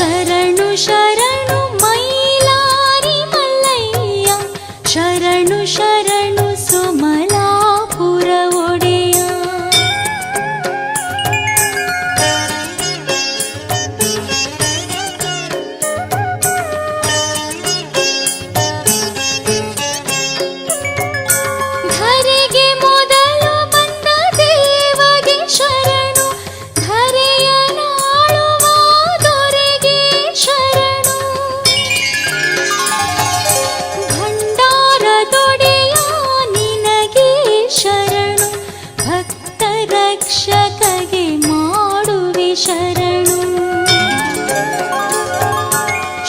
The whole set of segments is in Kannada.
ಶರಣು ಶರಣು ಮೈಲಾರಿ ಮಲ್ಲಯ್ಯ, ಶರಣು ಶರಣು ಸೋಮಲಾಪುರ ಒಡೆಯ. ಧರೆಗೆ ಮೊದಲು ಬಂದ ದೇವಗೆ ಶರಣು, ಧರೆಯ ನಾಳುವ ದೊರೆಗೆ ಶರಣು. ಭಂಡಾರದೊಡೆಯ ನಿನಗೆ ಶರಣು, ಭಕ್ತ ರಕ್ಷಕಗೆ ಮಾಡುವೆ ಶರಣು.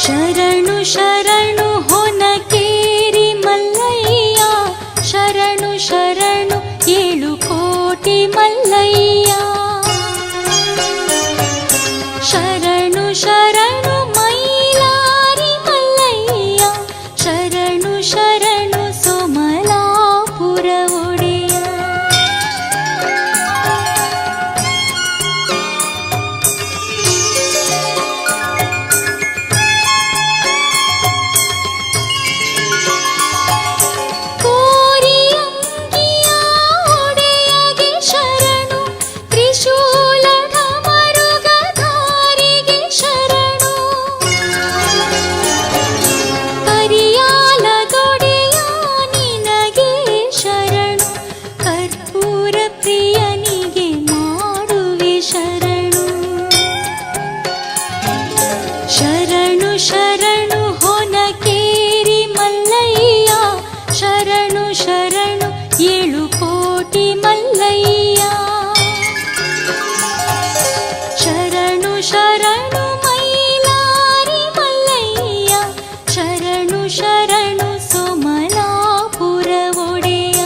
ಶರಣು ಶರಣು ಹೊನಕೇರಿ ಮಲ್ಲಯ್ಯ, ಶರಣು ಶರಣು 7 ಕೋಟಿ ಮಲ್ಲಯ್ಯ. ಶರಣು ಶರಣು ಮೈಲಾರಿ ಮಲ್ಲಯ್ಯ, ಶರಣು ಶರಣು ಸೋಮಲಾಪುರ ಒಡೆಯ. ಕೋರಿಯಂಗಿಯ ಒಡೆಯಗೆ ಶರಣು, ತ್ರಿಶೂಲದ ಮರುಗಧಾರಿಗೆ ಶರಣು. ಕರಿಯಾಲದೊಡೆಯ ನಿನಗೆ ಶರಣು, ಕರ್ಪೂರ ಪ್ರಿಯನಿಗೆ ಮಾಡುವೆ ಶರಣು. ಶರಣು ಶರಣು ಹೊನಕೇರಿ ಮಲ್ಲಯ್ಯ, ಶರಣು ಶರಣು 7 ಕೋಟಿ ಮಲ್ಲಯ್ಯ. ಶರಣು ಶರಣು ಮೈಲಾರಿ ಮಲ್ಲಯ್ಯ, ಶರಣು ಶರಣು ಸೋಮಲಾಪುರ ಒಡೆಯ.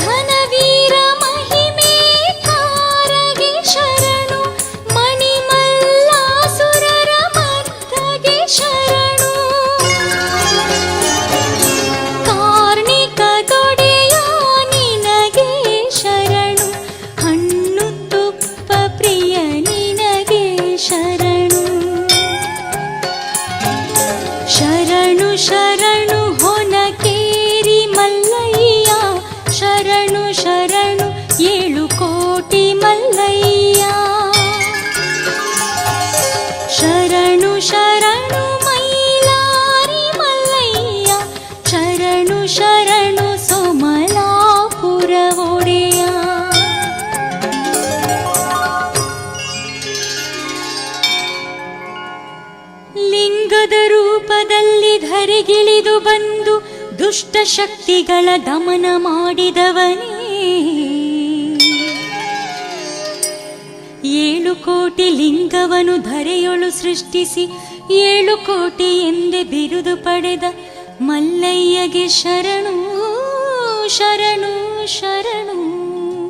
ಘನವೀರ ಮಹಿಮೆ ಕಾರಗೆ ಶರಣು, ಮಣಿಮಲ್ಲಾಸುರರ ಮರ್ದಗೆ ಶರಣು. ಕಾರ್ಣಿಕದೊಡೆಯ ನಿನಗೆ ಶರಣು, ಹಣ್ಣು ತುಪ್ಪ ಪ್ರಿಯ ನಿನಗೆ ಶರಣು. ಶರಣು ಶರಣು ಹೊನಕೇರಿ ಮಲ್ಲಯ್ಯ, ಶರಣು ಶರಣು 7 ಕೋಟಿ ಮಲ್ಲಯ್ಯ. ಶರಣು ಶರಣು ಮೈಲಾರಿ ಮಲ್ಲಯ್ಯ, ಶರಣು ಶರಣು ಸೋಮಲಾಪುರ ಒಡೆಯ. ಲಿಂಗದ ರೂಪದಲ್ಲಿ ಧರೆಗಿಳಿದು ಬಂದು ದುಷ್ಟ ಶಕ್ತಿಗಳ ದಮನ ಮಾಡಿದವನೇ, 7 ಕೋಟಿ ಲಿಂಗವನು ಧರೆಯೊಳು ಸೃಷ್ಟಿಸಿ 7 ಕೋಟಿ ಎಂದೇ ಬಿರುದು ಪಡೆದ ಮಲ್ಲಯ್ಯಗೆ ಶರಣು ಶರಣು ಶರಣು.